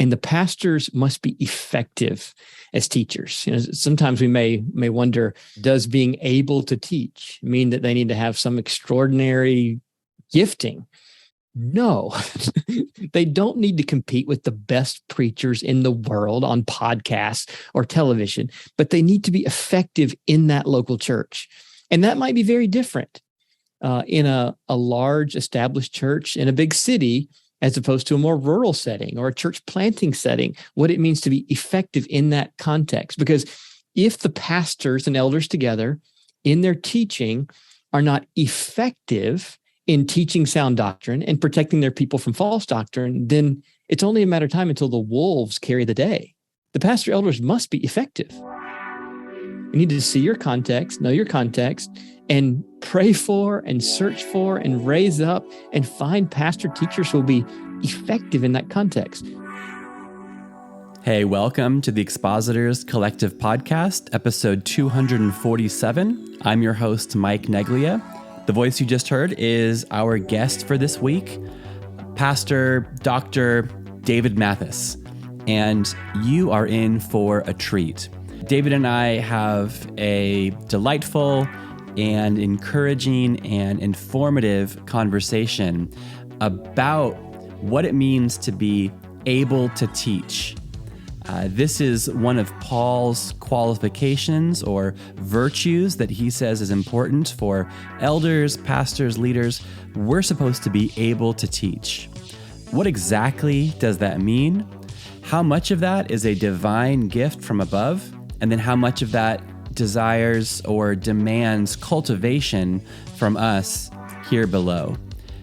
And the pastors must be effective as teachers. Sometimes we may wonder, does being able to teach mean that they need to have some extraordinary gifting? No, they don't need to compete with the best preachers in the world on podcasts or television, but they need to be effective in that local church. And that might be very different in a large established church in a big city, as opposed to a more rural setting or a church planting setting, what it means to be effective in that context. Because if the pastors and elders together in their teaching are not effective in teaching sound doctrine and protecting their people from false doctrine, then it's only a matter of time until the wolves carry the day. The pastor elders must be effective. You need to see your context, know your context, and pray for and search for and raise up and find pastor teachers who will be effective in that context. Hey, welcome to the Expositors Collective Podcast, episode 247. I'm your host, Mike Neglia. The voice you just heard is our guest for this week, Pastor Dr. David Mathis, and you are in for a treat. David and I have a delightful and encouraging and informative conversation about what it means to be able to teach. This is one of Paul's qualifications or virtues that he says is important for elders, pastors, leaders. We're supposed to be able to teach. What exactly does that mean? How much of that is a divine gift from above? And then how much of that desires or demands cultivation from us here below?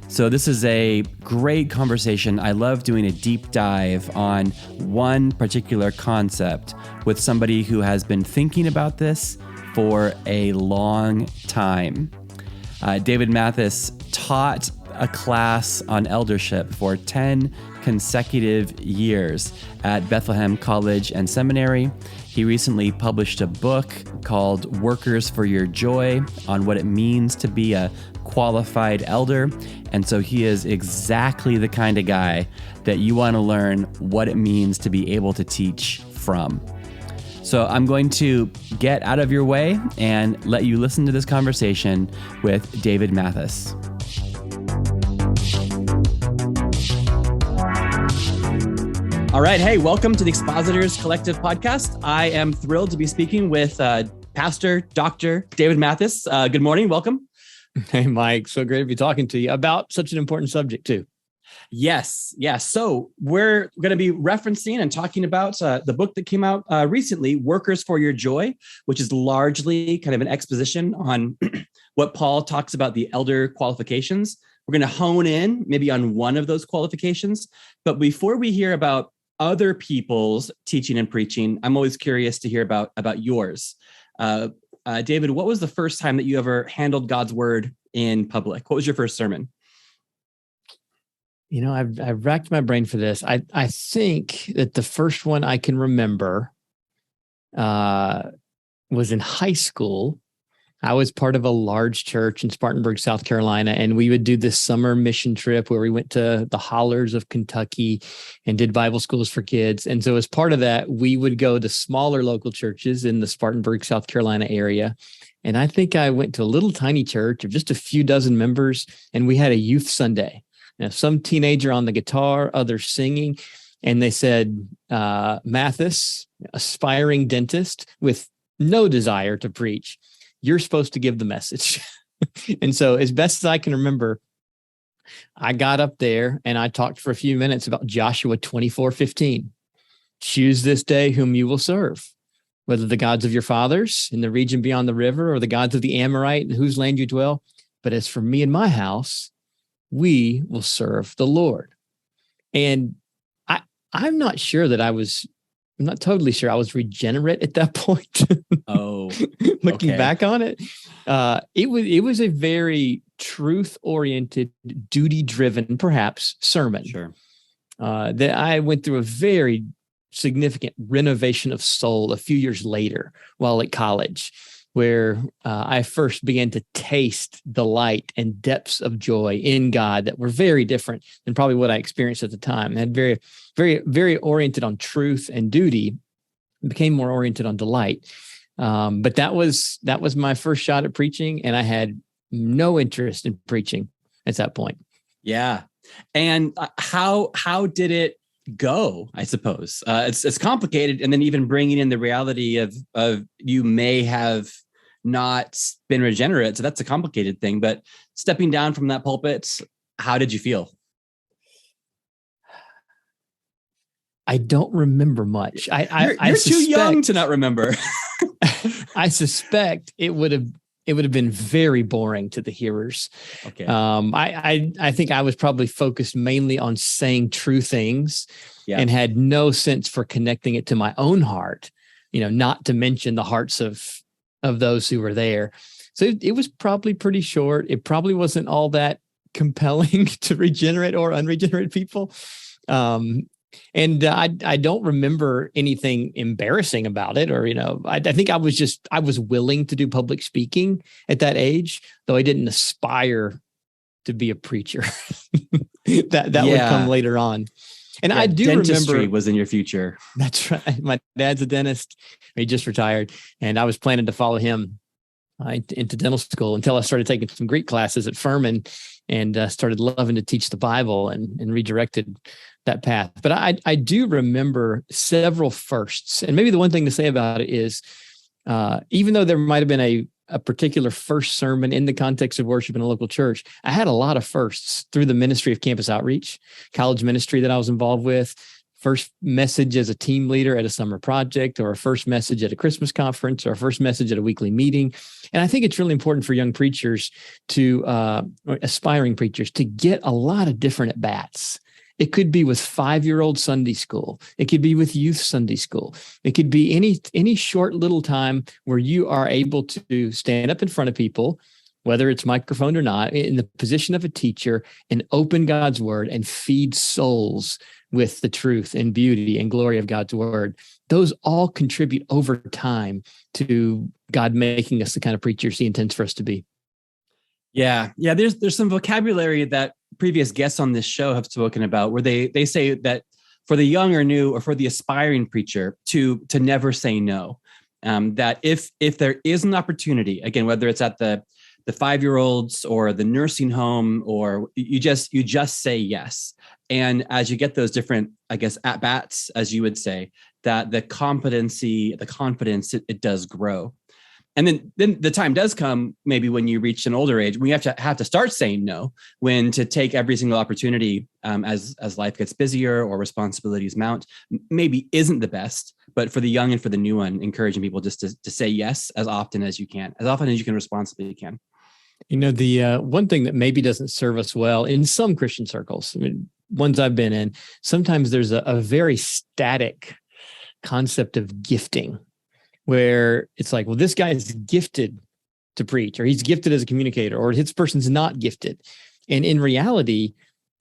So this is a great conversation. I love doing a deep dive on one particular concept with somebody who has been thinking about this for a long time. David Mathis taught a class on eldership for 10 consecutive years at Bethlehem College and Seminary. He recently published a book called Workers for Your Joy on what it means to be a qualified elder. And so he is exactly the kind of guy that you want to learn what it means to be able to teach from. So I'm going to get out of your way and let you listen to this conversation with David Mathis. All right. Hey, welcome to the Expositors Collective Podcast. I am thrilled to be speaking with Pastor Dr. David Mathis. Good morning. Welcome. Hey, Mike. So great to be talking to you about such an important subject, too. Yes. So we're going to be referencing and talking about the book that came out recently, Workers for Your Joy, which is largely kind of an exposition on what Paul talks about the elder qualifications. We're going to hone in maybe on one of those qualifications. But before we hear about other people's teaching and preaching, I'm always curious to hear about yours. David, what was the first time that you ever handled God's word in public? What was your first sermon? You know, I've racked my brain for this. I think that the first one I can remember was in high school. I was part of a large church in Spartanburg, South Carolina, and we would do this summer mission trip where we went to the hollers of Kentucky and did Bible schools for kids. And so as part of that, we would go to smaller local churches in the Spartanburg, South Carolina area. And I think I went to a little tiny church of just a few dozen members, and we had a youth Sunday. Now, some teenager on the guitar, others singing, and they said, Mathis, aspiring dentist with no desire to preach, you're supposed to give the message. And so as best as I can remember, I got up there and I talked for a few minutes about Joshua 24:15. Choose this day whom you will serve, whether the gods of your fathers in the region beyond the river or the gods of the Amorite in whose land you dwell. But as for me and my house, we will serve the Lord. And I'm not totally sure I was regenerate at that point. Oh, looking back on it, it was a very truth-oriented, duty-driven, perhaps, sermon. Sure. That I went through a very significant renovation of soul a few years later while at college. where I first began to taste the light and depths of joy in God that were very different than probably what I experienced at the time. And very, very, very oriented on truth and duty, and became more oriented on delight. But that was my first shot at preaching, and I had no interest in preaching at that point. Yeah. And how did it go? I suppose it's complicated, and then even bringing in the reality of you may have not been regenerate, so that's a complicated thing. But stepping down from that pulpit, how did you feel? I don't remember much. You're too young to not remember. I suspect it would have been very boring to the hearers. Okay. I think I was probably focused mainly on saying true things, yeah, and had no sense for connecting it to my own heart, not to mention the hearts of those who were there. So it was probably pretty short. It probably wasn't all that compelling to regenerate or unregenerate people. And I don't remember anything embarrassing about it, or, I think I was willing to do public speaking at that age, though I didn't aspire to be a preacher. that would come later on. And I do dentistry remember was in your future. That's right. My dad's a dentist. He just retired, and I was planning to follow him into dental school until I started taking some Greek classes at Furman, and started loving to teach the Bible, and redirected that path. But I do remember several firsts. And maybe the one thing to say about it is, even though there might have been a particular first sermon in the context of worship in a local church, I had a lot of firsts through the ministry of campus outreach, college ministry that I was involved with, first message as a team leader at a summer project, or a first message at a Christmas conference, or a first message at a weekly meeting. And I think it's really important for young preachers or aspiring preachers to get a lot of different at-bats. It could be with 5-year-old Sunday school. It could be with youth Sunday school. It could be any short little time where you are able to stand up in front of people, whether it's microphone or not, in the position of a teacher, and open God's word and feed souls with the truth and beauty and glory of God's word. Those all contribute over time to God making us the kind of preachers He intends for us to be. Yeah. There's some vocabulary that previous guests on this show have spoken about, where they say that for the young or new, or for the aspiring preacher, to never say no. That if there is an opportunity, again, whether it's at the 5-year-olds or the nursing home, or you just say yes. And as you get those different, I guess, at-bats, as you would say, that the confidence, it does grow. And then the time does come, maybe when you reach an older age, when you have to start saying no, when to take every single opportunity as life gets busier or responsibilities mount, maybe isn't the best. But for the young and for the new one, encouraging people just to say yes as often as you can responsibly can. The one thing that maybe doesn't serve us well in some Christian circles, ones I've been in, sometimes there's a very static concept of gifting, where it's like, well, this guy is gifted to preach, or he's gifted as a communicator, or this person's not gifted. And in reality,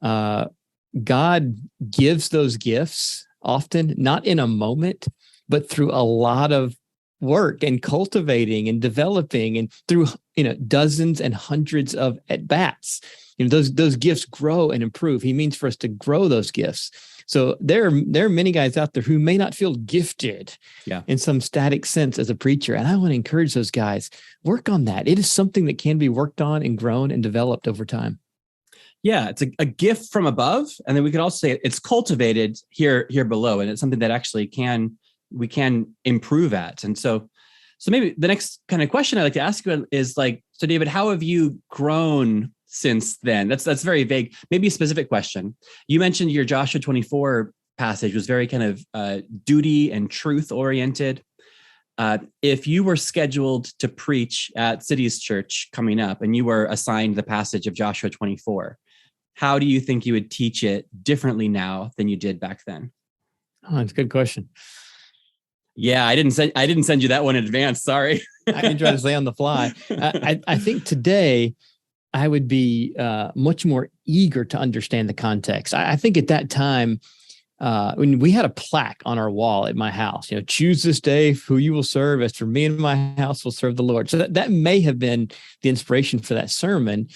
God gives those gifts often not in a moment, but through a lot of work and cultivating and developing, and through dozens and hundreds of at-bats. Those gifts grow and improve. He means for us to grow those gifts. So there are many guys out there who may not feel gifted in some static sense as a preacher. And I want to encourage those guys, work on that. It is something that can be worked on and grown and developed over time. Yeah, it's a gift from above. And then we could also say it's cultivated here below. And it's something that actually we can improve at. And so maybe the next kind of question I'd like to ask you is so David, how have you grown since then? That's very vague. Maybe a specific question. You mentioned your Joshua 24 passage was very kind of duty and truth oriented. If you were scheduled to preach at City's Church coming up, and you were assigned the passage of Joshua 24, how do you think you would teach it differently now than you did back then? Oh, that's a good question. Yeah, I didn't send you that one in advance. Sorry. I can try to say on the fly. I think today I would be much more eager to understand the context. I think at that time, when we had a plaque on our wall at my house, choose this day who you will serve. As for me and my house will serve the Lord. So that may have been the inspiration for that sermon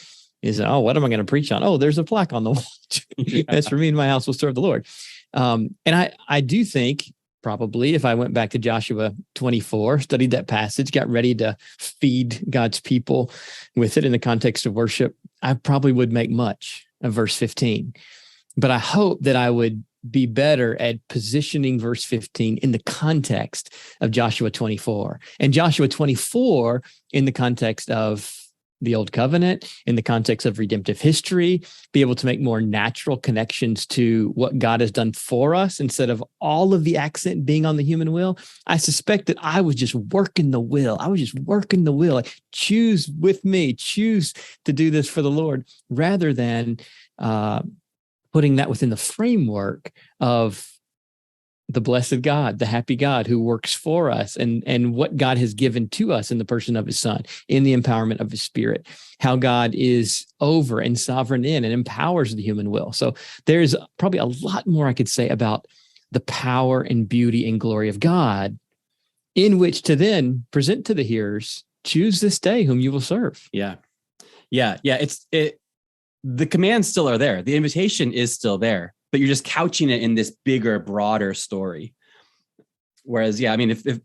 is, what am I going to preach on? Oh, there's a plaque on the wall. As for me and my house will serve the Lord. And I do think probably if I went back to Joshua 24, studied that passage, got ready to feed God's people with it in the context of worship, I probably would make much of verse 15. But I hope that I would be better at positioning verse 15 in the context of Joshua 24. And Joshua 24 in the context of the Old Covenant, in the context of redemptive history, be able to make more natural connections to what God has done for us instead of all of the accent being on the human will. I suspect that I was just working the will. Like, choose with me, choose to do this for the Lord, rather than putting that within the framework of the blessed God, the happy God who works for us, and what God has given to us in the person of his Son, in the empowerment of his Spirit, how God is over and sovereign in and empowers the human will. So there's probably a lot more I could say about the power and beauty and glory of God, in which to then present to the hearers, choose this day whom you will serve. Yeah. The commands still are there. The invitation is still there, but you're just couching it in this bigger, broader story. Whereas, if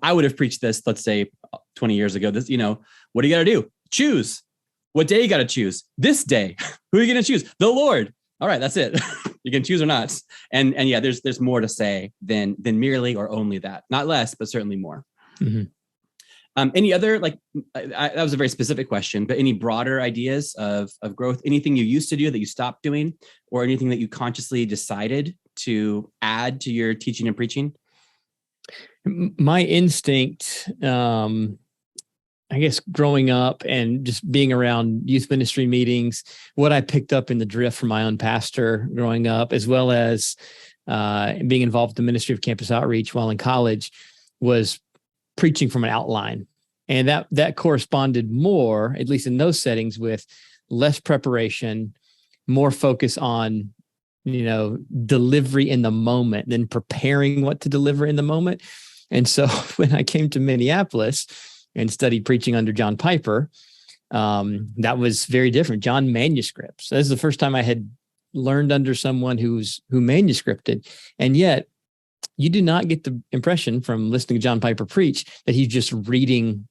I would have preached this, let's say 20 years ago, what do you got to do? Choose. What day you got to choose? This day. Who are you going to choose? The Lord. All right, that's it. You can choose or not. And there's more to say than merely or only that. Not less, but certainly more. Mm-hmm. Any other, that was a very specific question, but any broader ideas of growth, anything you used to do that you stopped doing, or anything that you consciously decided to add to your teaching and preaching? My instinct, I guess, growing up and just being around youth ministry meetings, what I picked up in the drift from my own pastor growing up, as well as being involved in the ministry of campus outreach while in college, was preaching from an outline. And that corresponded more, at least in those settings, with less preparation, more focus on, delivery in the moment than preparing what to deliver in the moment. And so when I came to Minneapolis and studied preaching under John Piper, that was very different. John manuscripts. This is the first time I had learned under someone who manuscripted. And yet, you do not get the impression from listening to John Piper preach that he's just reading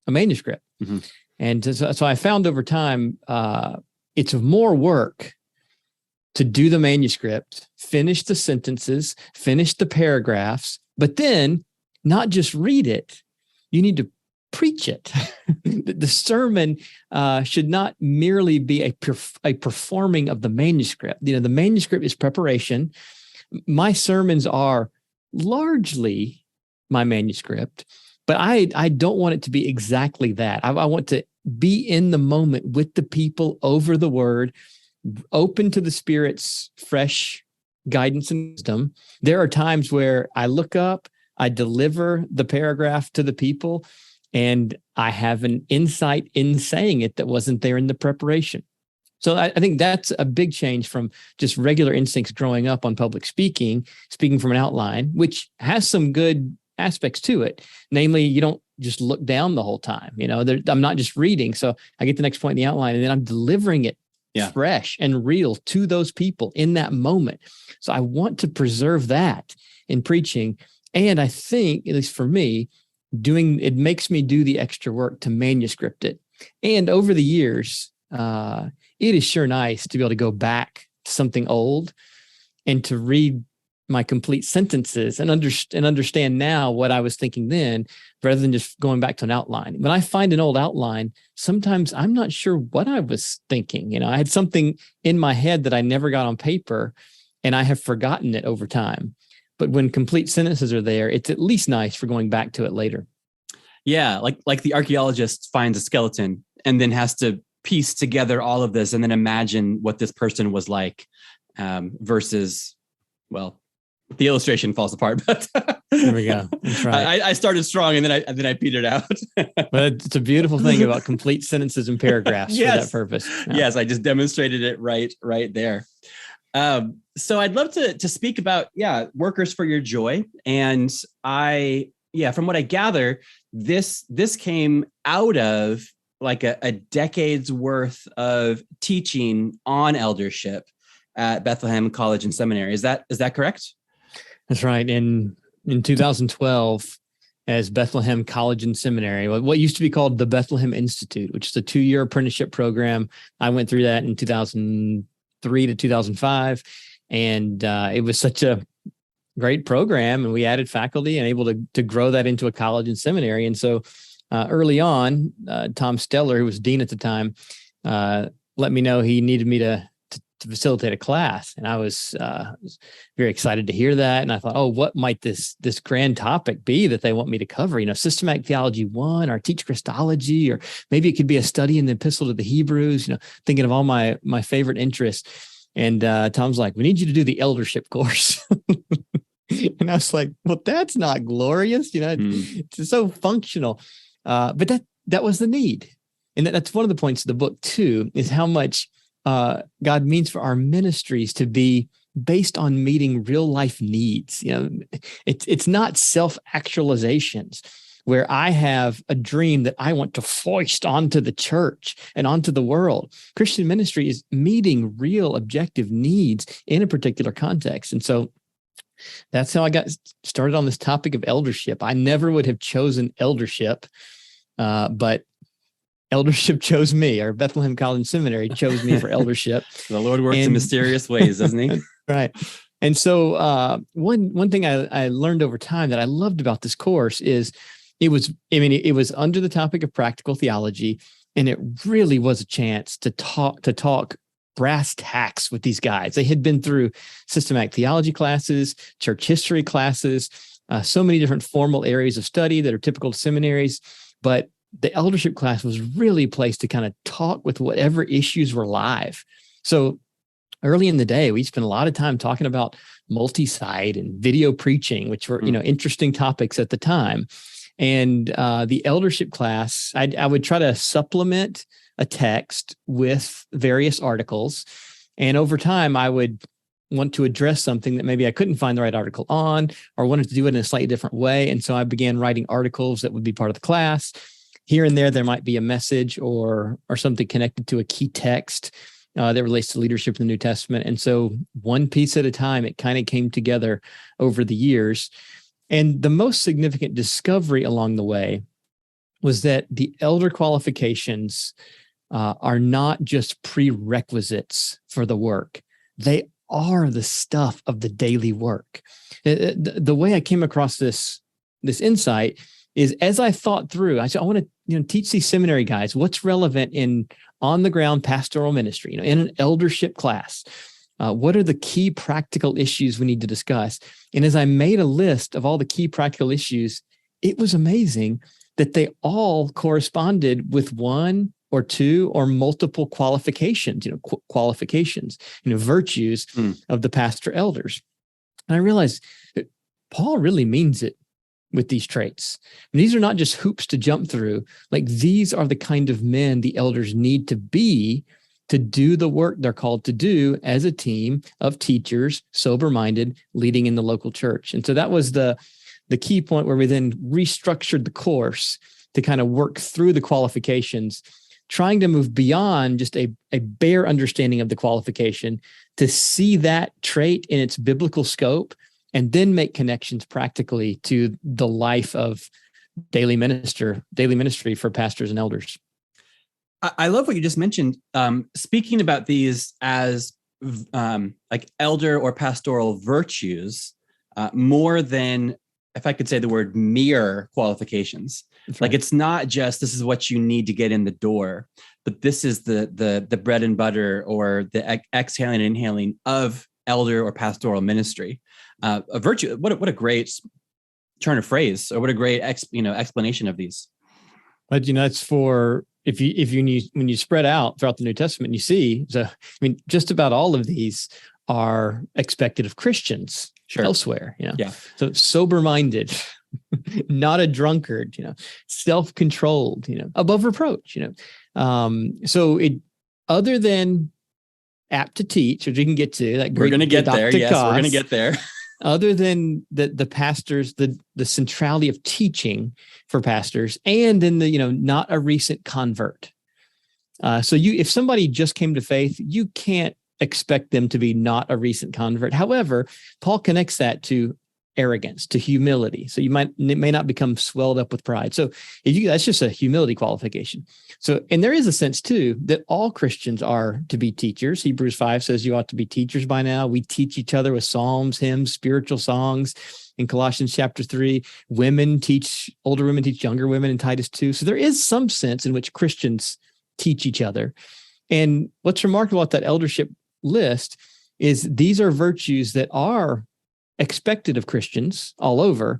a manuscript. Mm-hmm. And so I found over time, it's more work to do the manuscript, finish the sentences, finish the paragraphs, but then not just read it, you need to preach it. The sermon should not merely be a performing of the manuscript. The manuscript is preparation. My sermons are largely my manuscript, but I don't want it to be exactly that. I want to be in the moment with the people over the word, open to the Spirit's fresh guidance and wisdom. There are times where I look up, I deliver the paragraph to the people, and I have an insight in saying it that wasn't there in the preparation. So I think that's a big change from just regular instincts growing up on public speaking from an outline, which has some good aspects to it. Namely, you don't just look down the whole time. I'm not just reading. So I get the next point in the outline and then I'm delivering it fresh and real to those people in that moment. So I want to preserve that in preaching. And I think, at least for me, it makes me do the extra work to manuscript it. And over the years, it is sure nice to be able to go back to something old and to read my complete sentences and understand now what I was thinking then, rather than just going back to an outline. When I find an old outline, sometimes I'm not sure what I was thinking. I had something in my head that I never got on paper, and I have forgotten it over time. But when complete sentences are there, it's at least nice for going back to it later. Yeah, like the archaeologist finds a skeleton and then has to piece together all of this and then imagine what this person was like, versus, well, the illustration falls apart. But there we go. That's right. I started strong and then I petered out. But it's a beautiful thing about complete sentences and paragraphs for that purpose. Yeah. Yes, I just demonstrated it right there. So I'd love to speak about, workers for your joy. And from what I gather, this came out of like a decade's worth of teaching on eldership at Bethlehem College and Seminary. Is that correct? That's right. In 2012, as Bethlehem College and Seminary, what used to be called the Bethlehem Institute, which is a 2-year apprenticeship program. I went through that in 2003 to 2005. And it was such a great program, and we added faculty and able to grow that into a college and seminary. And so early on, Tom Steller, who was dean at the time, let me know he needed me to facilitate a class. And I was very excited to hear that. And I thought, oh, what might this grand topic be that they want me to cover? Systematic theology 1, or teach Christology, or maybe it could be a study in the Epistle to the Hebrews, thinking of all my favorite interests. And Tom's like, we need you to do the eldership course. And I was like, well, that's not glorious. It's so functional. But that was the need. And that's one of the points of the book too, is how much God means for our ministries to be based on meeting real life needs. It's not self-actualizations where I have a dream that I want to foist onto the church and onto the world. Christian ministry is meeting real objective needs in a particular context. And so that's how I got started on this topic of eldership. I never would have chosen eldership, but eldership chose me, or Bethlehem College Seminary chose me for eldership. The Lord works in mysterious ways, doesn't he? Right. And so one thing I learned over time that I loved about this course is it was under the topic of practical theology, and it really was a chance to talk brass tacks with these guys. They had been through systematic theology classes, church history classes, so many different formal areas of study that are typical to seminaries. But the eldership class was really a place to kind of talk with whatever issues were live. So early in the day, we spent a lot of time talking about multi-site and video preaching, which were interesting topics at the time. And the eldership class, I would try to supplement a text with various articles. And over time, I would want to address something that maybe I couldn't find the right article on, or wanted to do it in a slightly different way. And so I began writing articles that would be part of the class. Here and there might be a message or something connected to a key text that relates to leadership in the New Testament. And so one piece at a time, it kind of came together over the years. And the most significant discovery along the way was that the elder qualifications are not just prerequisites for the work. They are the stuff of the daily work. The way I came across this insight is, as I thought through, I said, I want to teach these seminary guys what's relevant in on-the-ground pastoral ministry, in an eldership class. What are the key practical issues we need to discuss? And as I made a list of all the key practical issues, it was amazing that they all corresponded with one or two or multiple qualifications, virtues of the pastor elders. And I realized that Paul really means it with these traits. And these are not just hoops to jump through. Like, these are the kind of men the elders need to be to do the work they're called to do as a team of teachers, sober-minded, leading in the local church. And so that was the key point where we then restructured the course to kind of work through the qualifications, trying to move beyond just a bare understanding of the qualification to see that trait in its biblical scope, and then make connections practically to the life of daily ministry for pastors and elders. I love what you just mentioned. Speaking about these as like elder or pastoral virtues, more than, if I could say the word, mere qualifications. Right. Like, it's not just this is what you need to get in the door, but this is the bread and butter, or the exhaling and inhaling of elder or pastoral ministry. A virtue. What a great turn of phrase, or what a great explanation of these. But it's for when you spread out throughout the New Testament, you see, just about all of these are expected of Christians elsewhere. Yeah. So sober-minded, not a drunkard, self-controlled, above reproach, so it, other than apt to teach, which we can get to. That We're going to get there. Yes, we're going to didaktikos, get there. Other than the pastors, the centrality of teaching for pastors, and then not a recent convert. So if somebody just came to faith, you can't expect them to be not a recent convert. However, Paul connects that to arrogance, to humility. So it may not become swelled up with pride. So that's just a humility qualification. So, and there is a sense too that all Christians are to be teachers. Hebrews 5 says you ought to be teachers by now. We teach each other with psalms, hymns, spiritual songs. In Colossians chapter 3, older women teach younger women in Titus 2. So there is some sense in which Christians teach each other. And what's remarkable about that eldership list is these are virtues that are expected of Christians all over,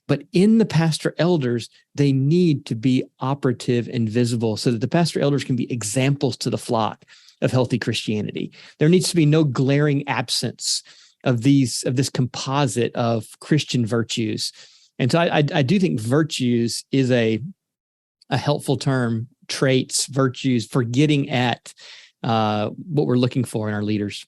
but in the pastor elders, they need to be operative and visible so that the pastor elders can be examples to the flock of healthy Christianity. There needs to be no glaring absence of this composite of Christian virtues. And so I do think virtues is a helpful term, traits, virtues, for getting at what we're looking for in our leaders.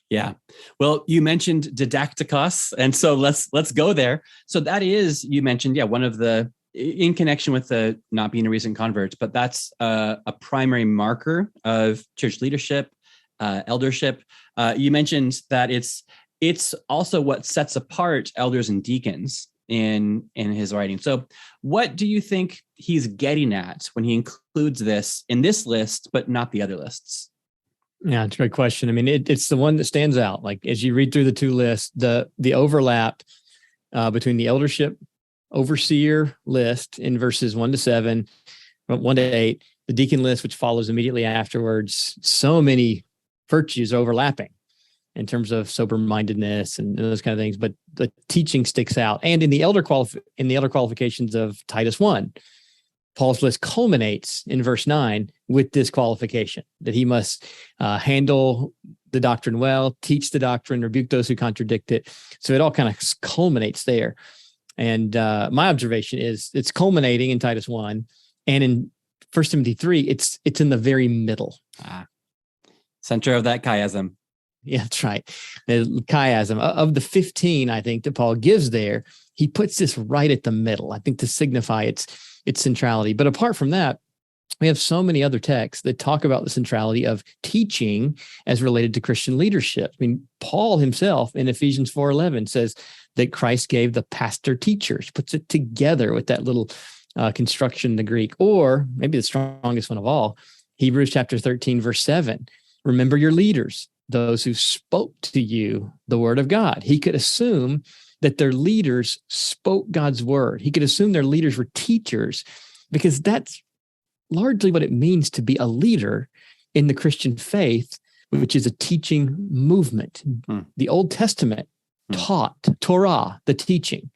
Yeah. Well, you mentioned didaktikos, and so let's go there. So that is, you mentioned, one of the, in connection with the not being a recent convert, but that's a primary marker of church leadership, eldership. You mentioned that it's also what sets apart elders and deacons in his writing. So what do you think he's getting at when he includes this in this list, but not the other lists? Yeah, it's a great question. I mean, it's the one that stands out. Like as you read through the two lists, the overlap between the eldership overseer list in verses 1 to 7, 1 to 8, the deacon list, which follows immediately afterwards. So many virtues overlapping in terms of sober-mindedness and those kind of things, but the teaching sticks out. And in the elder qualifications of Titus 1, Paul's list culminates in verse 9 with this qualification that he must handle the doctrine well, teach the doctrine, rebuke those who contradict it. So it all kind of culminates there. And my observation is it's culminating in Titus 1, and in 1 Timothy 3, it's in the very middle. Center of that chiasm. Yeah, that's right. The chiasm of the 15, I think, that Paul gives there, he puts this right at the middle, I think, to signify its centrality. But apart from that, we have so many other texts that talk about the centrality of teaching as related to Christian leadership. I mean, Paul himself in Ephesians 4:11 says that Christ gave the pastor teachers, puts it together with that little construction in the Greek. Or maybe the strongest one of all, Hebrews chapter 13, verse 7. Remember your leaders, those who spoke to you the word of God. He could assume that their leaders spoke God's word. He could assume their leaders were teachers, because that's largely what it means to be a leader in the Christian faith, which is a teaching movement. The Old Testament taught Torah, the teaching,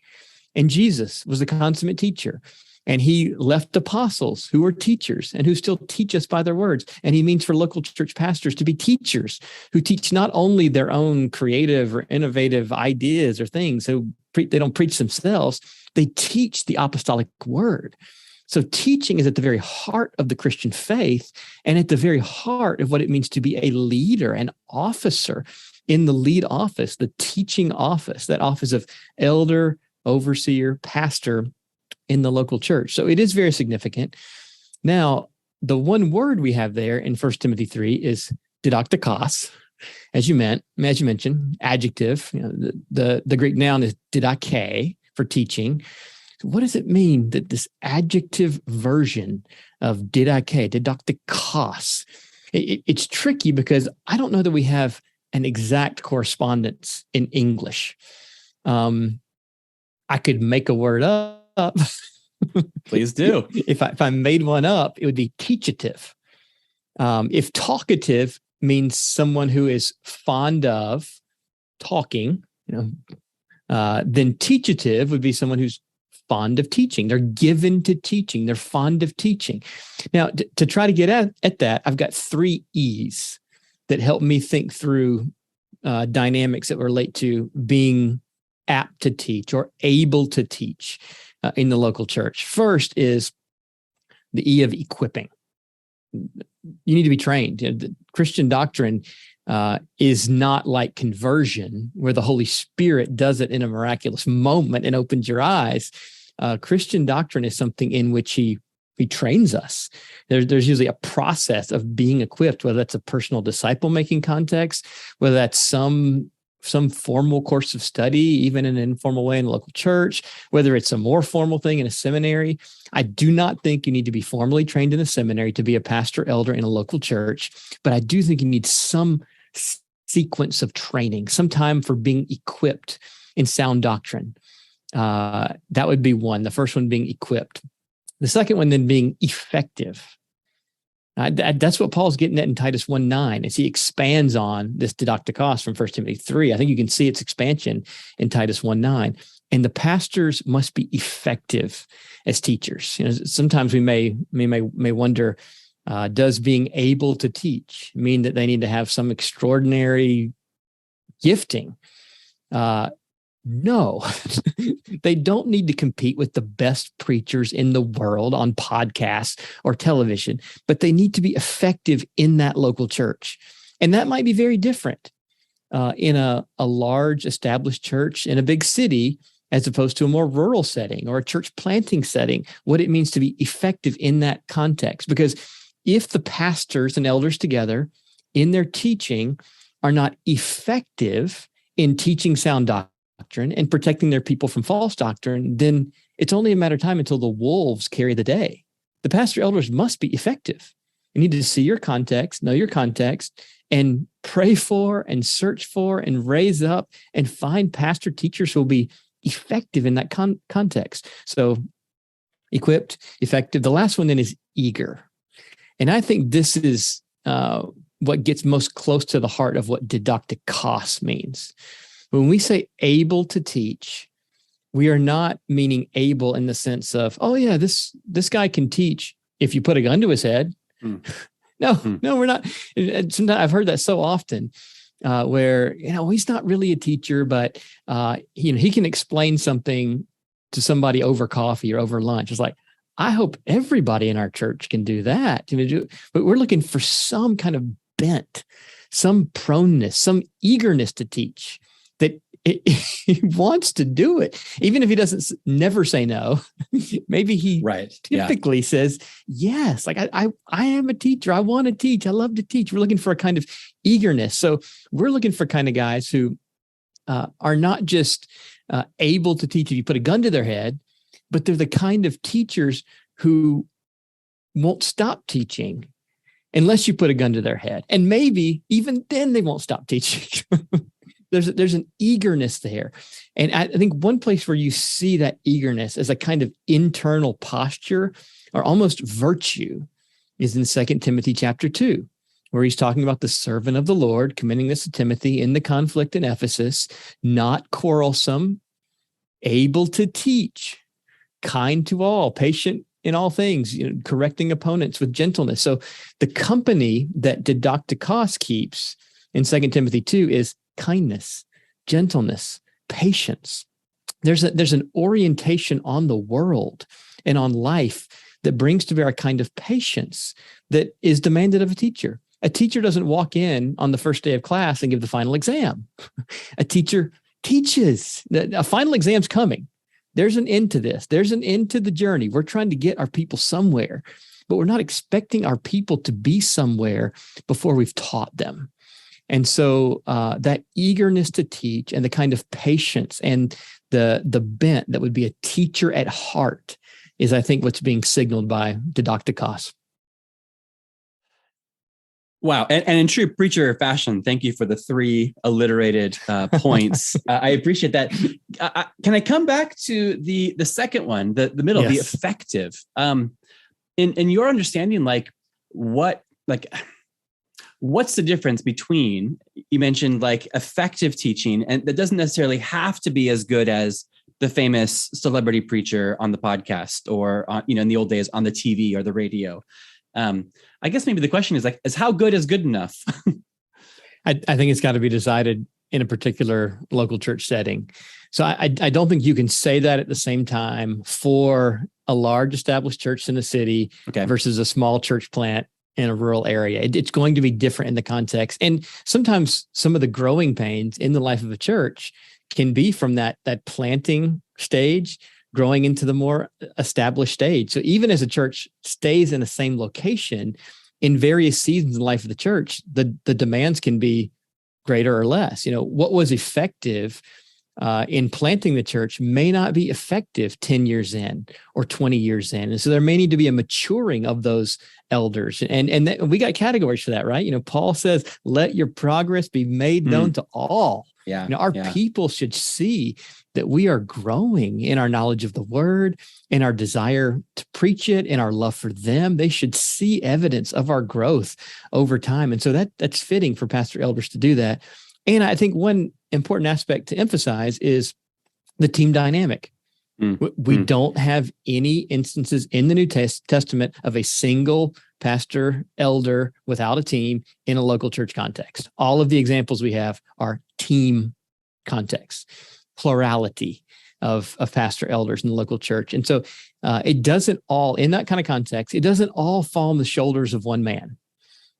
and Jesus was the consummate teacher. And he left apostles who were teachers and who still teach us by their words. And he means for local church pastors to be teachers who teach not only their own creative or innovative ideas or things, so they don't preach themselves, they teach the apostolic word. So teaching is at the very heart of the Christian faith and at the very heart of what it means to be a leader, an officer in the lead office, the teaching office, that office of elder, overseer, pastor in the local church. So it is very significant. Now, the one word we have there in 1 Timothy 3 is didaktikos, as you mentioned, adjective. The Greek noun is didake for teaching. So what does it mean that this adjective version of didaktikos? It's tricky because I don't know that we have an exact correspondence in English. I could make a word up. Please do. If I made one up, it would be teachative. If talkative means someone who is fond of talking, then teachative would be someone who's fond of teaching. They're given to teaching. They're fond of teaching. Now, to try to get at that, I've got 3 E's that help me think through dynamics that relate to being apt to teach or able to teach in the local church. First is the E of equipping. You need to be trained. The Christian doctrine is not like conversion, where the Holy Spirit does it in a miraculous moment and opens your eyes. Christian doctrine is something in which he trains us. There's usually a process of being equipped, whether that's a personal disciple-making context, whether that's some formal course of study, even in an informal way in a local church, whether it's a more formal thing in a seminary. I do not think you need to be formally trained in a seminary to be a pastor elder in a local church, but I do think you need some sequence of training, some time for being equipped in sound doctrine. That would be one. The first one being equipped. The second one then being effective. That's what Paul's getting at in Titus 1:9 as he expands on this didaktikos from 1 Timothy 3. I think you can see its expansion in Titus 1:9. And the pastors must be effective as teachers. Sometimes we may wonder, does being able to teach mean that they need to have some extraordinary gifting? No, they don't need to compete with the best preachers in the world on podcasts or television, but they need to be effective in that local church. And that might be very different in a large established church in a big city, as opposed to a more rural setting or a church planting setting, what it means to be effective in that context. Because if the pastors and elders together in their teaching are not effective in teaching sound doctrine and protecting their people from false doctrine, then it's only a matter of time until the wolves carry the day. The pastor elders must be effective. You need to see your context, know your context, and pray for and search for and raise up and find pastor teachers who will be effective in that context. So equipped, effective. The last one then is eager. And I think this is what gets most close to the heart of what didaktikos means. When we say able to teach, we are not meaning able in the sense of, oh yeah, this guy can teach if you put a gun to his head. No, we're not. Sometimes I've heard that so often where, he's not really a teacher, but he can explain something to somebody over coffee or over lunch. It's like, I hope everybody in our church can do that. But we're looking for some kind of bent, some proneness, some eagerness to teach. That he wants to do it, even if he doesn't never say no. Maybe he typically says yes. Like I am a teacher. I want to teach. I love to teach. We're looking for a kind of eagerness. So we're looking for kind of guys who are not just able to teach if you put a gun to their head, but they're the kind of teachers who won't stop teaching unless you put a gun to their head, and maybe even then they won't stop teaching. There's an eagerness there. And I think one place where you see that eagerness as a kind of internal posture or almost virtue is in 2 Timothy chapter 2, where he's talking about the servant of the Lord, commending this to Timothy in the conflict in Ephesus, not quarrelsome, able to teach, kind to all, patient in all things, correcting opponents with gentleness. So the company that didaktikos keeps in 2 Timothy 2 is kindness, gentleness, patience. There's an orientation on the world and on life that brings to bear a kind of patience that is demanded of a teacher. A teacher doesn't walk in on the first day of class and give the final exam. A teacher teaches. A final exam's coming. There's an end to this. There's an end to the journey. We're trying to get our people somewhere, but we're not expecting our people to be somewhere before we've taught them. And so that eagerness to teach and the kind of patience and the bent that would be a teacher at heart is, I think, what's being signaled by didaktikos. Wow. And in true preacher fashion, thank you for the 3 alliterated points. I appreciate that. Can I come back to the second one, the middle, yes. The effective? In your understanding, what's the difference between, you mentioned effective teaching, and that doesn't necessarily have to be as good as the famous celebrity preacher on the podcast or in the old days on the TV or the radio. I guess maybe the question is how good is good enough? I think it's got to be decided in a particular local church setting. So I don't think you can say that at the same time for a large established church in the city versus a small church plant in a rural area. It's going to be different in the context. And sometimes some of the growing pains in the life of a church can be from that planting stage growing into the more established stage. So even as a church stays in the same location, in various seasons in the life of the church, the demands can be greater or less. What was effective in planting the church may not be effective 10 years in or 20 years in. And so there may need to be a maturing of those elders. And we got categories for that, right? Paul says, let your progress be made known to all. Yeah. Our people should see that we are growing in our knowledge of the word, in our desire to preach it, in our love for them. They should see evidence of our growth over time. And so that's fitting for pastor elders to do that. And I think one important aspect to emphasize is the team dynamic. We don't have any instances in the New Testament of a single pastor elder without a team in a local church context. All of the examples we have are team contexts, plurality of pastor elders in the local church. And so it doesn't all, in that kind of context, it doesn't all fall on the shoulders of one man.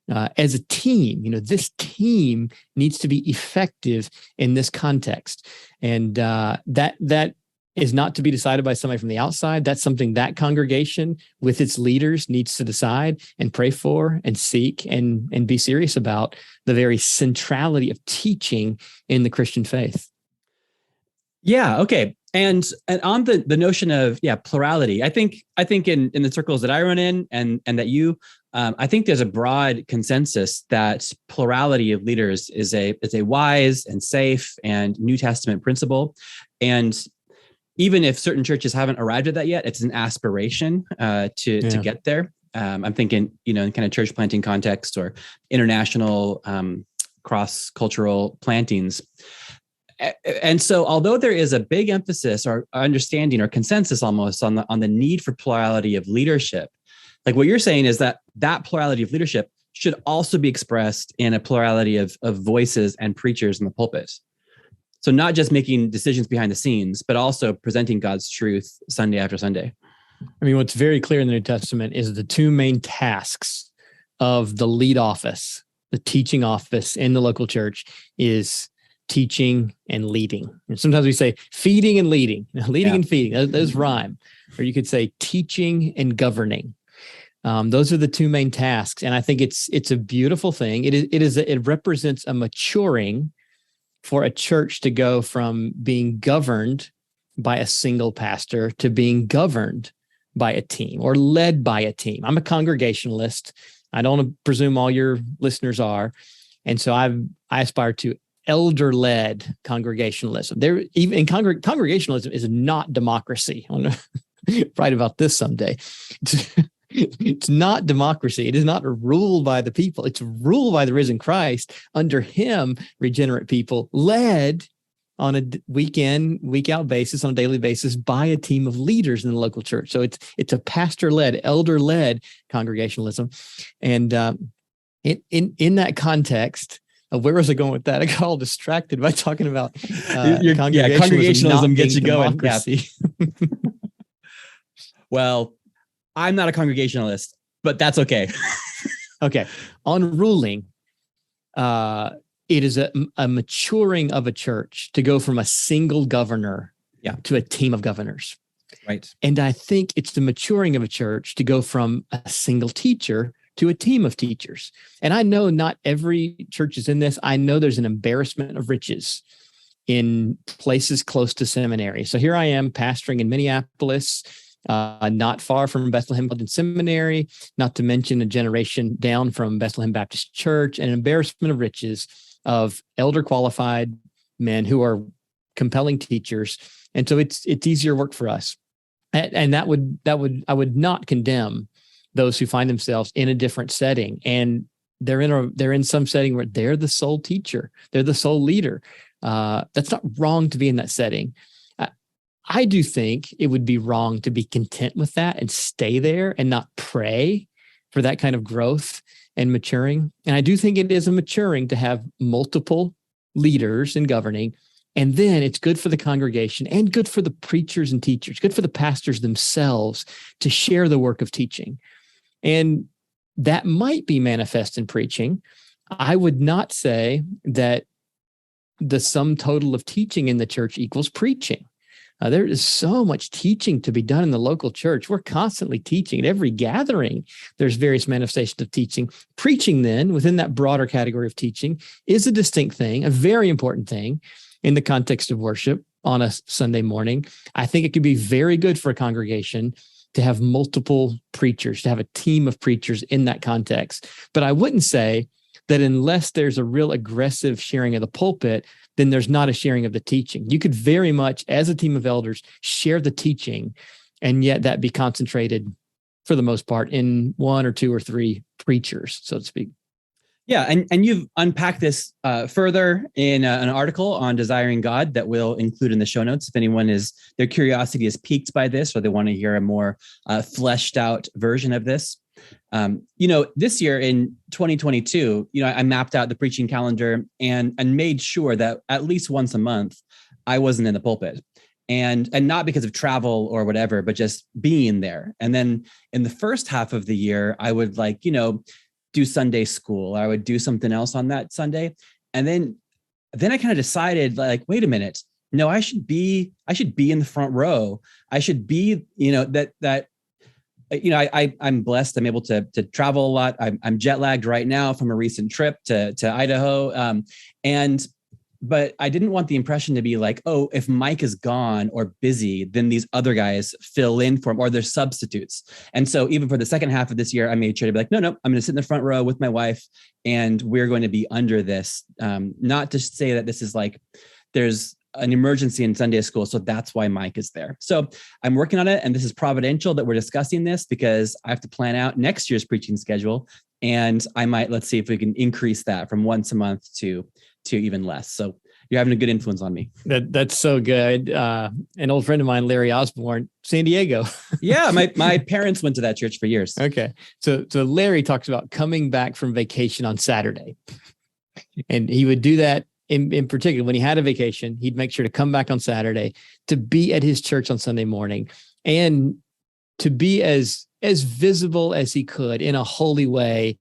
As a team, this team needs to be effective in this context. And that is not to be decided by somebody from the outside. That's something that congregation with its leaders needs to decide and pray for and seek and be serious about the very centrality of teaching in the Christian faith. Yeah. Okay. And on the notion of plurality, I think in the circles that I run in and that you, I think there's a broad consensus that plurality of leaders is a wise and safe and New Testament principle. And even if certain churches haven't arrived at that yet, it's an aspiration to get there. I'm thinking, in kind of church planting context or international cross-cultural plantings. And so although there is a big emphasis or understanding or consensus almost on the need for plurality of leadership, like what you're saying is that plurality of leadership should also be expressed in a plurality of voices and preachers in the pulpit. So not just making decisions behind the scenes, but also presenting God's truth Sunday after Sunday. I mean, what's very clear in the New Testament is the two main tasks of the lead office, the teaching office in the local church, is teaching and leading. And sometimes we say feeding and leading, and feeding. Those rhyme. Or you could say teaching and governing. Those are the two main tasks. And I think it's a beautiful thing. It represents a maturing for a church to go from being governed by a single pastor to being governed by a team or led by a team. I'm a Congregationalist. I don't presume all your listeners are. And so I aspire to elder-led Congregationalism. Congregationalism is not democracy. I want to write about this someday. It's not democracy. It is not ruled by the people. It's ruled by the risen Christ. Under him, regenerate people led on a week in, week out basis, on a daily basis by a team of leaders in the local church. So it's a pastor-led, elder-led Congregationalism. And in that context, where was I going with that? I got all distracted by talking about Congregationalism gets you going. Yeah. Well, I'm not a Congregationalist, but that's okay. Okay. On ruling, it is a maturing of a church to go from a single governor to a team of governors. Right. And I think it's the maturing of a church to go from a single teacher to a team of teachers. And I know not every church is in this. I know there's an embarrassment of riches in places close to seminary. So here I am pastoring in Minneapolis, not far from Bethlehem College Seminary, not to mention a generation down from Bethlehem Baptist Church, and an embarrassment of riches of elder qualified men who are compelling teachers. And so it's easier work for us. And I would not condemn those who find themselves in a different setting, and they're in some setting where they're the sole teacher, they're the sole leader. That's not wrong to be in that setting. I do think it would be wrong to be content with that and stay there and not pray for that kind of growth and maturing. And I do think it is a maturing to have multiple leaders in governing. And then it's good for the congregation and good for the preachers and teachers, good for the pastors themselves to share the work of teaching. And that might be manifest in preaching. I would not say that the sum total of teaching in the church equals preaching. There is so much teaching to be done in the local church. We're constantly teaching. At every gathering, there's various manifestations of teaching. Preaching, then, within that broader category of teaching, is a distinct thing, a very important thing in the context of worship on a Sunday morning. I think it could be very good for a congregation to have multiple preachers, to have a team of preachers in that context. But I wouldn't say that unless there's a real aggressive sharing of the pulpit, then there's not a sharing of the teaching. You could very much, as a team of elders, share the teaching, and yet that be concentrated, for the most part, in one or two or three preachers, so to speak. Yeah, and you've unpacked this further in an article on Desiring God that we'll include in the show notes. If anyone their curiosity is piqued by this, or they want to hear a more fleshed out version of this. This year in 2022, I mapped out the preaching calendar and made sure that at least once a month I wasn't in the pulpit, and not because of travel or whatever, but just being there. And then in the first half of the year, I would do Sunday school. I would do something else on that Sunday. And then I kind of decided, wait a minute, no, I should be in the front row. I should be, I'm blessed. I'm able to travel a lot. I'm jet lagged right now from a recent trip to Idaho. But I didn't want the impression to be like, oh, if Mike is gone or busy, then these other guys fill in for him, or they're substitutes. And so even for the second half of this year, I made sure to be like, no, I'm going to sit in the front row with my wife, and we're going to be under this. Not to say that this is like, there's an emergency in Sunday school, so that's why Mike is there. So I'm working on it, and this is providential that we're discussing this, because I have to plan out next year's preaching schedule, and let's see if we can increase that from once a month to even less. So you're having a good influence on me. That's so good. An old friend of mine, Larry Osborne, San Diego. Yeah, my parents went to that church for years. Okay, so Larry talks about coming back from vacation on Saturday, and he would do that. In particular, when he had a vacation, he'd make sure to come back on Saturday to be at his church on Sunday morning, and to be as visible as he could in a holy way,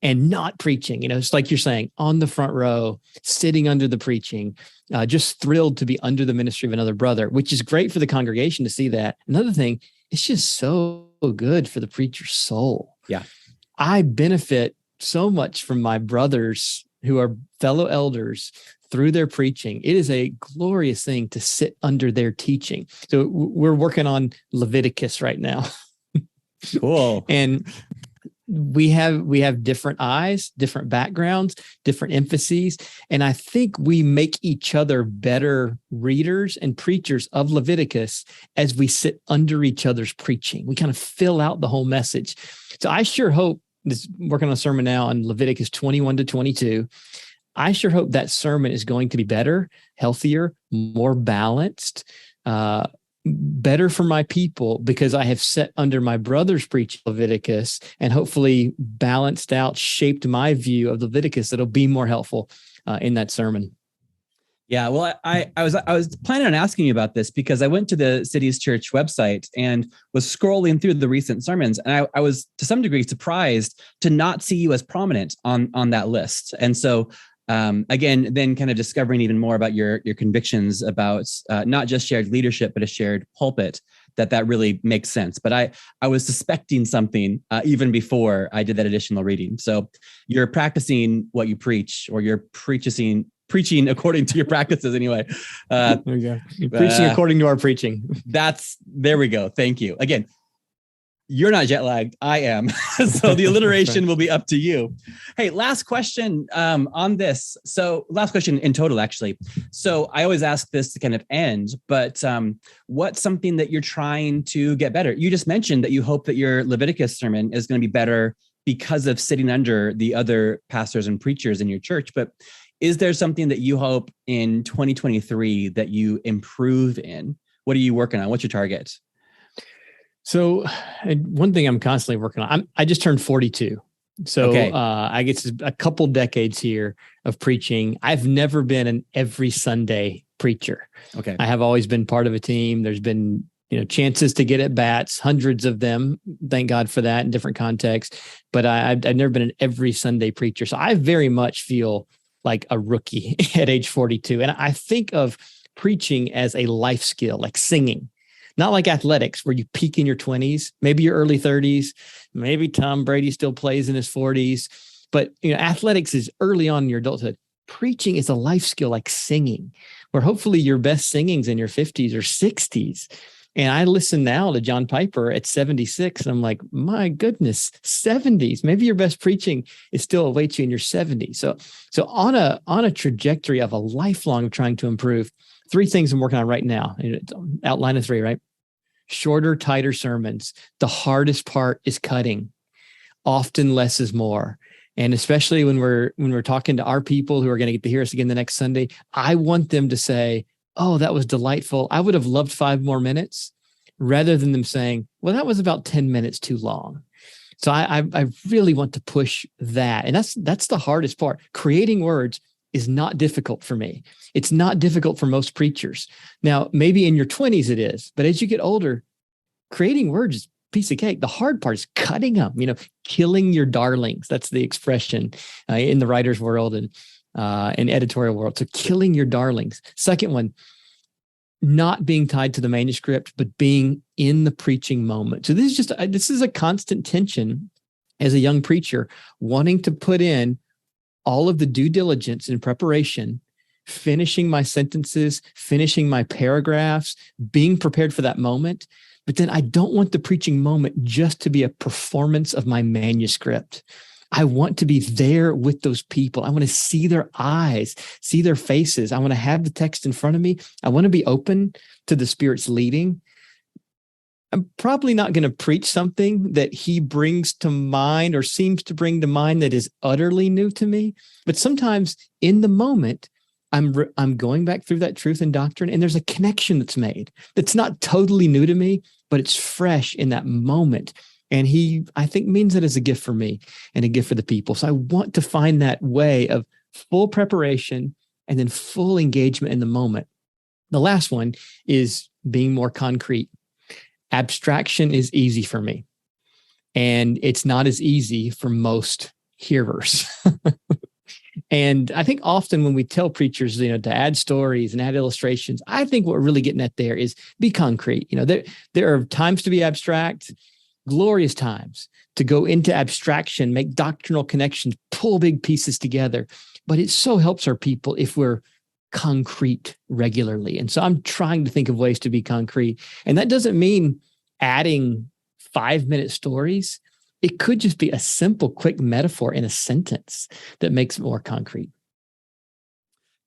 and not preaching. It's like you're saying, on the front row, sitting under the preaching, just thrilled to be under the ministry of another brother, which is great for the congregation to see that. Another thing, it's just so good for the preacher's soul. Yeah, I benefit so much from my brothers who are fellow elders through their preaching. It is a glorious thing to sit under their teaching. So we're working on Leviticus right now. Cool. And we have different eyes, different backgrounds, different emphases. And I think we make each other better readers and preachers of Leviticus as we sit under each other's preaching. We kind of fill out the whole message. So I sure hope, working on a sermon now on Leviticus 21 to 22. I sure hope that sermon is going to be better, healthier, more balanced, better for my people, because I have sat under my brother's preaching Leviticus and hopefully balanced out, shaped my view of Leviticus that'll be more helpful in that sermon. Yeah, well, I was planning on asking you about this because I went to the Cities Church website and was scrolling through the recent sermons, and I was to some degree surprised to not see you as prominent on that list. And so, again, then kind of discovering even more about your convictions about not just shared leadership, but a shared pulpit, that really makes sense. But I was suspecting something even before I did that additional reading. So you're practicing what you preach, or you're preaching according to your practices anyway. There we go. Preaching according to our preaching. There we go. Thank you. Again, you're not jet lagged. I am. So the alliteration will be up to you. Hey, last question on this. So last question in total, actually. So I always ask this to kind of end, but what's something that you're trying to get better? You just mentioned that you hope that your Leviticus sermon is going to be better because of sitting under the other pastors and preachers in your church. But is there something that you hope in 2023 that you improve in? What are you working on? What's your target? So one thing I'm constantly working on, I just turned 42. So okay. I get a couple decades here of preaching. I've never been an every Sunday preacher. Okay. I have always been part of a team. There's been chances to get at bats, hundreds of them. Thank God for that in different contexts. But I've never been an every Sunday preacher. So I very much feel like a rookie at age 42. And I think of preaching as a life skill, like singing, not like athletics where you peak in your 20s, maybe your early 30s, maybe Tom Brady still plays in his 40s. But athletics is early on in your adulthood. Preaching is a life skill like singing, where hopefully your best singing's in your 50s or 60s. And I listen now to John Piper at 76, and I'm like, my goodness, 70s. Maybe your best preaching is still awaits you in your 70s. So on a trajectory of a lifelong trying to improve, 3 things I'm working on right now. Outline of 3, right? Shorter, tighter sermons. The hardest part is cutting. Often less is more. And especially when we're talking to our people who are going to get to hear us again the next Sunday, I want them to say, oh, that was delightful. I would have loved 5 more minutes, rather than them saying, well, that was about 10 minutes too long. So I really want to push that. And that's the hardest part. Creating words is not difficult for me. It's not difficult for most preachers. Now, maybe in your 20s it is, but as you get older, creating words is a piece of cake. The hard part is cutting them, killing your darlings. That's the expression in the writer's world and editorial world. So killing your darlings. Second one, not being tied to the manuscript, but being in the preaching moment. So this is a constant tension as a young preacher, wanting to put in all of the due diligence and preparation, finishing my sentences, finishing my paragraphs, being prepared for that moment. But then I don't want the preaching moment just to be a performance of my manuscript. I want to be there with those people. I want to see their eyes, see their faces. I want to have the text in front of me. I want to be open to the Spirit's leading. I'm probably not going to preach something that he brings to mind or seems to bring to mind that is utterly new to me. But sometimes in the moment, I'm going back through that truth and doctrine, and there's a connection that's made that's not totally new to me, but it's fresh in that moment. And he, I think, means it as a gift for me and a gift for the people. So I want to find that way of full preparation and then full engagement in the moment. The last one is being more concrete. Abstraction is easy for me, and it's not as easy for most hearers. And I think often when we tell preachers, to add stories and add illustrations, I think what we're really getting at there is be concrete. There are times to be abstract, glorious times to go into abstraction, make doctrinal connections, pull big pieces together. But it so helps our people if we're concrete regularly. And so I'm trying to think of ways to be concrete. And that doesn't mean adding 5-minute stories. It could just be a simple, quick metaphor in a sentence that makes it more concrete.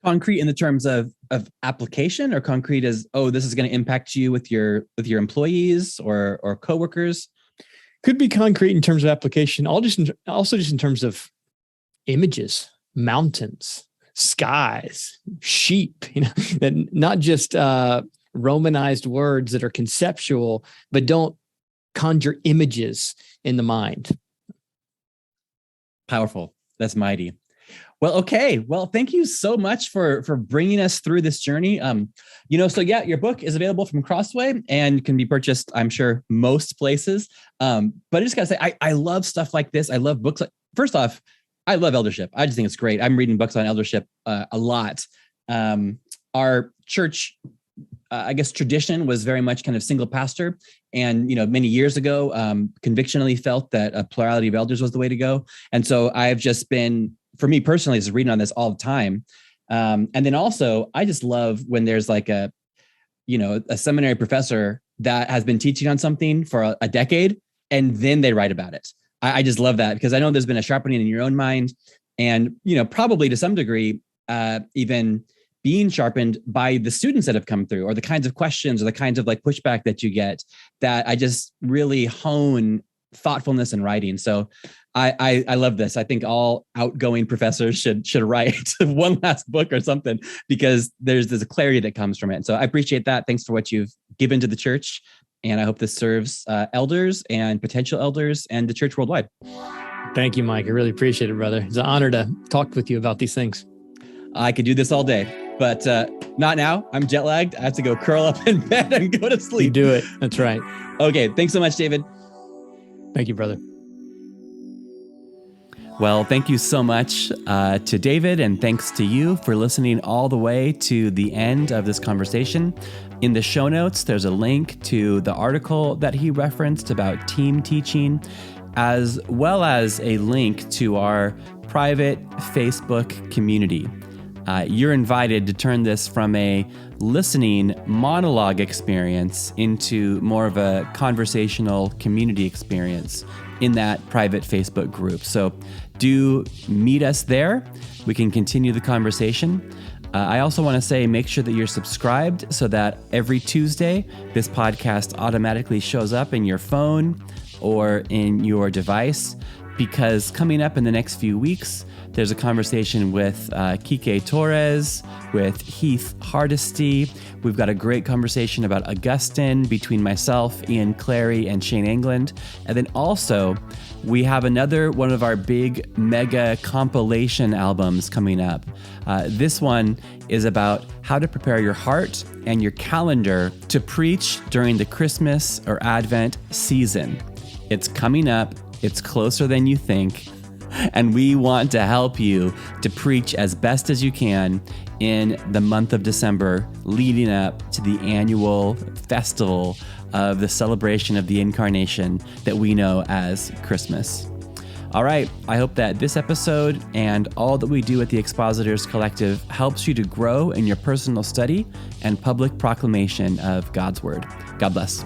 Concrete in the terms of application, or concrete as, oh, this is going to impact you with your employees or coworkers? Could be concrete in terms of application, also just in terms of images, mountains, skies, sheep, that not just Romanized words that are conceptual, but don't conjure images in the mind. Powerful. That's mighty. Well, okay. Well, thank you so much for bringing us through this journey. Your book is available from Crossway and can be purchased, I'm sure, most places. But I just got to say, I love stuff like this. I love books. First off, I love eldership. I just think it's great. I'm reading books on eldership a lot. Our church, tradition was very much kind of single pastor. And, many years ago, convictionally felt that a plurality of elders was the way to go. And so I've just been, for me personally, just reading on this all the time. And then also, I just love when there's like a seminary professor that has been teaching on something for a decade, and then they write about it. I just love that, because I know there's been a sharpening in your own mind, and, probably to some degree, even being sharpened by the students that have come through, or the kinds of questions or the kinds of pushback that you get, that I just really hone thoughtfulness in writing. So I love this. I think all outgoing professors should write one last book or something, because there's a clarity that comes from it. So I appreciate that. Thanks for what you've given to the church. And I hope this serves elders and potential elders and the church worldwide. Thank you, Mike. I really appreciate it, brother. It's an honor to talk with you about these things. I could do this all day. But not now. I'm jet lagged. I have to go curl up in bed and go to sleep. You do it. That's right. Okay. Thanks so much, David. Thank you, brother. Well, thank you so much to David, and thanks to you for listening all the way to the end of this conversation. In the show notes, there's a link to the article that he referenced about team teaching, as well as a link to our private Facebook community. You're invited to turn this from a listening monologue experience into more of a conversational community experience in that private Facebook group. So do meet us there. We can continue the conversation. I also want to say, make sure that you're subscribed so that every Tuesday, this podcast automatically shows up in your phone or in your device, because coming up in the next few weeks, there's a conversation with Kike Torres, with Heath Hardesty. We've got a great conversation about Augustine between myself, Ian Clary, and Shane England. And then also, we have another one of our big mega compilation albums coming up. This one is about how to prepare your heart and your calendar to preach during the Christmas or Advent season. It's coming up. It's closer than you think. And we want to help you to preach as best as you can in the month of December, leading up to the annual festival of the celebration of the Incarnation that we know as Christmas. All right, I hope that this episode and all that we do at the Expositors Collective helps you to grow in your personal study and public proclamation of God's Word. God bless.